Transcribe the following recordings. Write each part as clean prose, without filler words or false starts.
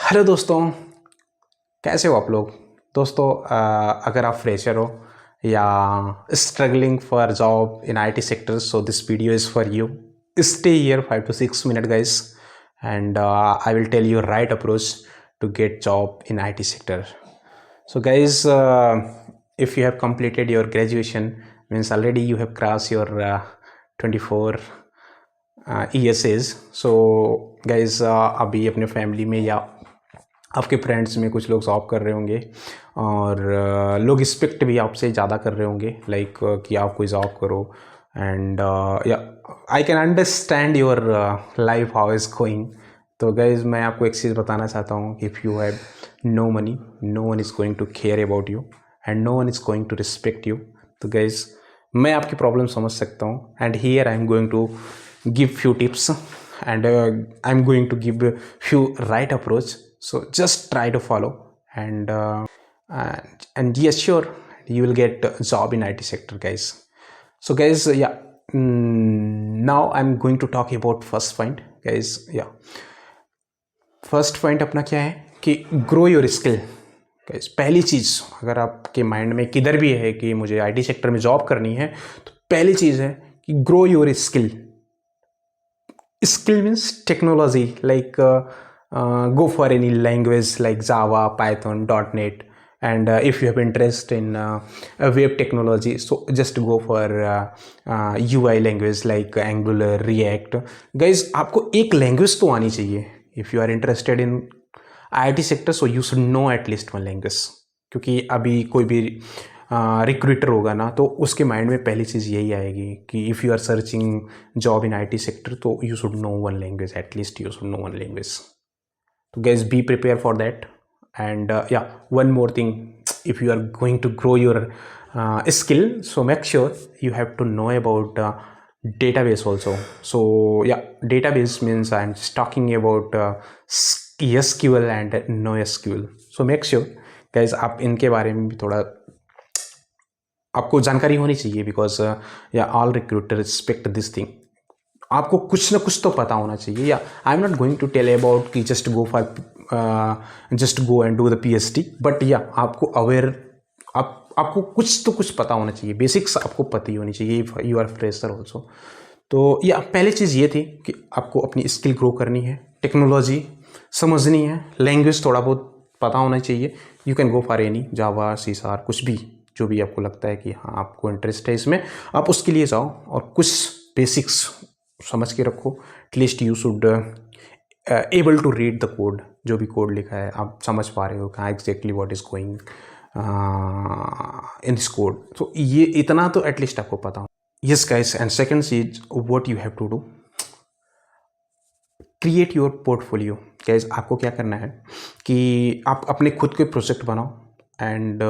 Hello दोस्तों, कैसे हो आप लोग। दोस्तों, अगर आप फ्रेशर हो या struggling for job in IT sector, so this video is for you. Stay here 5 to 6 minutes guys, and I will tell you right approach to get job in IT sector. So guys, if you have completed your graduation, means already you have crossed your 24 years age. So guys, अभी अपने family में या आपके friends में कुछ लोग job कर रहे होंगे और लोग एक्सपेक्ट भी आपसे ज़्यादा कर रहे होंगे, लाइक कि आप कोई जॉब करो. एंड या I can understand your life how is going. तो गाइज, मैं आपको एक चीज़ बताना चाहता हूँ कि if you have no money, no one is going to care about you and no one is going to respect you. तो गाइज, मैं आपकी प्रॉब्लम समझ सकता हूँ and here I am going to give few tips, and I'm going to give few right approach, so just try to follow, and yes, sure, you will get a job in IT sector guys. So guys, now I'm going to talk about first point guys. First point अपना क्या है कि grow your skill guys. पहली चीज़, अगर आपके mind में किधर भी है कि मुझे IT सेक्टर में जॉब करनी है, तो पहली चीज़ है कि grow your skill. Skill means technology, like go for any language like Java, Python, .NET, and if you have interest in web technology, so just go for UI language like Angular, React. Guys, आपको एक language तो आनी चाहिए. If you are interested in IT sector, so you should know at least one language. क्योंकि अभी कोई भी recruiter होगा ना, तो उसके माइंड में पहली चीज़ यही आएगी कि if you are searching job in IT sector, तो you should know one language, at least you should know one language. तो guys, be prepare for that. And one more thing, if you are going to grow your skill, so make sure you have to know about database also. So database means I'm just talking about SQL and NoSQL. So make sure guys, आप इनके बारे में भी थोड़ा आपको जानकारी होनी चाहिए, because all recruiter respect this thing. आपको कुछ ना कुछ तो पता होना चाहिए. I am not going to tell about कि just go and do the PhD, but आपको अवेयर, आपको कुछ तो कुछ पता होना चाहिए. बेसिक्स आपको पता ही होनी चाहिए, यू आर फ्रेशर ऑल्सो. तो पहली चीज़ ये थी कि आपको अपनी स्किल ग्रो करनी है, टेक्नोलॉजी समझनी है, लैंग्वेज थोड़ा बहुत पता होना चाहिए. You can go for any Java, C#, कुछ भी, जो भी आपको लगता है कि हाँ आपको इंटरेस्ट है इसमें, आप उसके लिए जाओ और कुछ बेसिक्स समझ के रखो. At least you should able to read the code. जो भी कोड लिखा है आप समझ पा रहे हो कहाँ exactly what is going in this code. तो ये इतना तो एटलीस्ट आपको पता हो. यस गाइस, एंड सेकंड चीज, what you have to do, create your portfolio. Guys, आपको क्या करना है कि आप अपने खुद के प्रोजेक्ट बनाओ and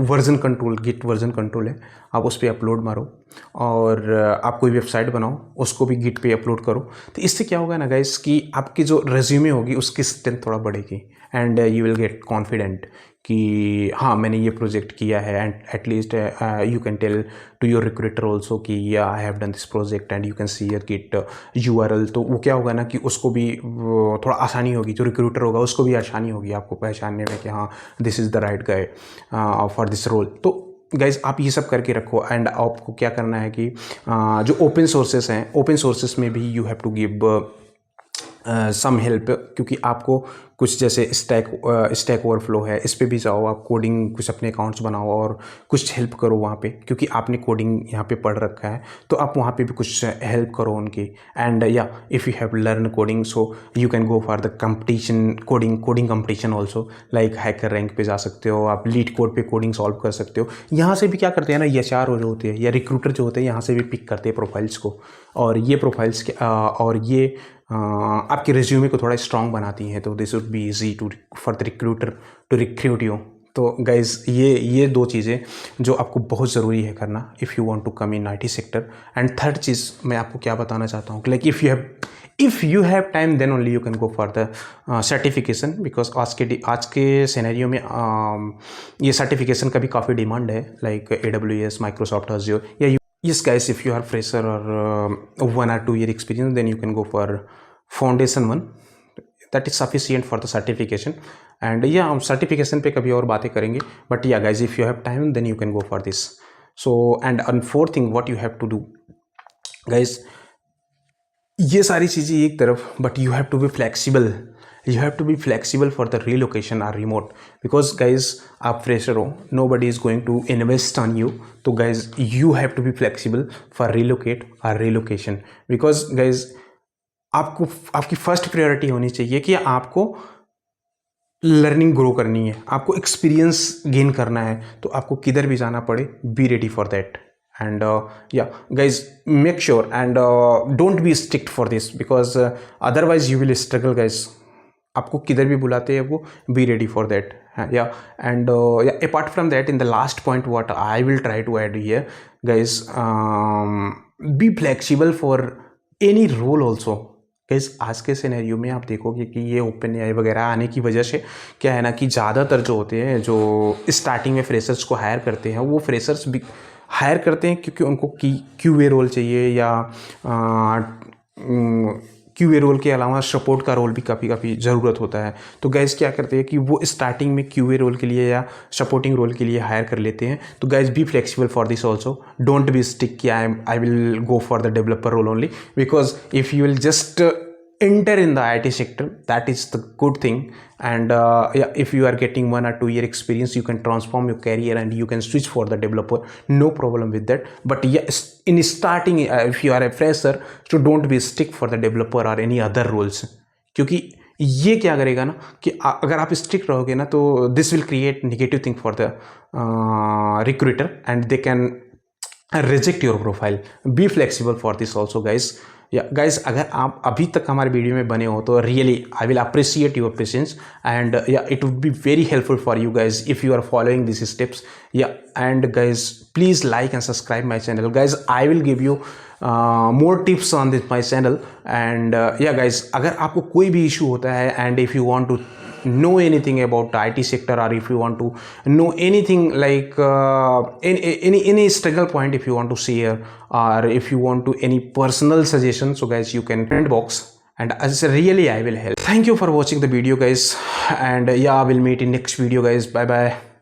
version control, git version control है, आप उस पर अपलोड मारो. और आप कोई वेबसाइट बनाओ, उसको भी गिट पे अपलोड करो. तो इससे क्या होगा ना गाइस कि आपकी जो रेज्यूमे होगी उसकी स्ट्रेंथ थोड़ा बढ़ेगी and you will get confident कि हाँ मैंने ये प्रोजेक्ट किया है. And at least you can tell to your recruiter also कि I have done this project and you can see your git URL. तो वो क्या होगा ना कि उसको भी थोड़ा आसानी होगी, जो रिक्रूटर होगा उसको भी आसानी होगी आपको पहचानने में कि हाँ this is the right guy for this role. तो गाइज, आप ये सब करके रखो. एंड आपको क्या करना है कि जो ओपन सोर्सेस हैं, ओपन सोर्सेस में भी you have to give some help. क्योंकि आपको कुछ जैसे स्टैक ओवरफ्लो है, इस पे भी जाओ, आप कोडिंग कुछ अपने अकाउंट्स बनाओ और कुछ हेल्प करो वहाँ पे, क्योंकि आपने कोडिंग यहाँ पे पढ़ रखा है, तो आप वहाँ पे भी कुछ हेल्प करो उनकी. And if you have learn coding, so you can go for the competition, coding competition also, like hacker rank पे जा सकते हो आप, लीड कोड पे कोडिंग सॉल्व कर सकते हो. यहाँ से भी क्या करते हैं ना, HR जो होते हैं या रिक्रूटर जो होते हैं, यहाँ से भी पिक करते हैं प्रोफाइल्स को, और ये प्रोफाइल्स के और ये आपके रिज्यूमे को थोड़ा स्ट्रॉन्ग बनाती हैं. तो this would be easy to for the recruiter to recruit you. तो गाइज, ये दो चीज़ें जो आपको बहुत ज़रूरी है करना if you want to come in IT sector. And third चीज़ मैं आपको क्या बताना चाहता हूँ, like if you have time then only you can go for the certification. Because आज के सिनेरियो में ये सर्टिफिकेशन का भी काफ़ी डिमांड है, like AWS, Microsoft Azure. Yes guys, if you are fresher or 1 or 2 year experience, then you can go for foundation one. That is sufficient for the certification. And या हम certification पे कभी और बातें करेंगे, but yeah guys if you have time then you can go for this. So and fourth thing what you have to do guys, ये सारी चीज़ें एक तरफ, but you have to be flexible. You have to be flexible for the relocation or remote, because guys आप fresher हो, nobody is going to invest on you. तो guys you have to be flexible for relocate or relocation, because guys आपको आपकी first priority होनी चाहिए कि आपको learning grow करनी है, आपको एक्सपीरियंस गेन करना है. तो आपको किधर भी जाना पड़े, be ready for that. And yeah guys, make sure and don't be strict for this, because otherwise you will struggle guys. आपको किधर भी बुलाते हैं वो, be ready for that. Yeah, and yeah, apart from that, in the last point what I will try to add here guys, be flexible for any role also. Guys आज के scenario में आप देखोगे कि ये ओपन एआई वगैरह आने की वजह से क्या है ना कि ज़्यादातर जो होते हैं, जो स्टार्टिंग में फ्रेशर्स को हायर करते हैं, वो फ्रेशर्स भी हायर करते हैं क्योंकि उनको क्यूए रोल चाहिए, या क्यूए रोल के अलावा सपोर्ट का रोल भी काफ़ी ज़रूरत होता है. तो गाइज क्या करते हैं कि वो स्टार्टिंग में क्यूए रोल के लिए या सपोर्टिंग रोल के लिए हायर कर लेते हैं. तो guys be flexible for this also. Don't be stick कि I will go for the developer role only, because if you will just enter in the IT sector, that is the good thing. And yeah, if you are getting 1 or 2 year experience, you can transform your career and you can switch for the developer, no problem with that. But yeah, in starting, if you are a fresher, so don't be stick for the developer or any other roles, क्योंकि ये क्या करेगा ना कि अगर आप strict रहोगे ना तो this will create negative thing for the recruiter and they can reject your profile. B flexible for this also guys. Yeah guys अगर आप अभी तक हमारे वीडियो में बने हो तो really I will appreciate your patience, and yeah it would be very helpful for you guys if you are following this steps. Yeah and guys please like and subscribe my channel guys. I will give you more tips on this my channel. And yeah guys, अगर आपको कोई भी issue होता है and if you want to know anything about the IT sector, or if you want to know anything like any struggle point if you want to share, or if you want to any personal suggestion, so guys you can comment box and as really I will help. Thank you for watching the video guys, and yeah, we'll meet in next video guys. Bye bye.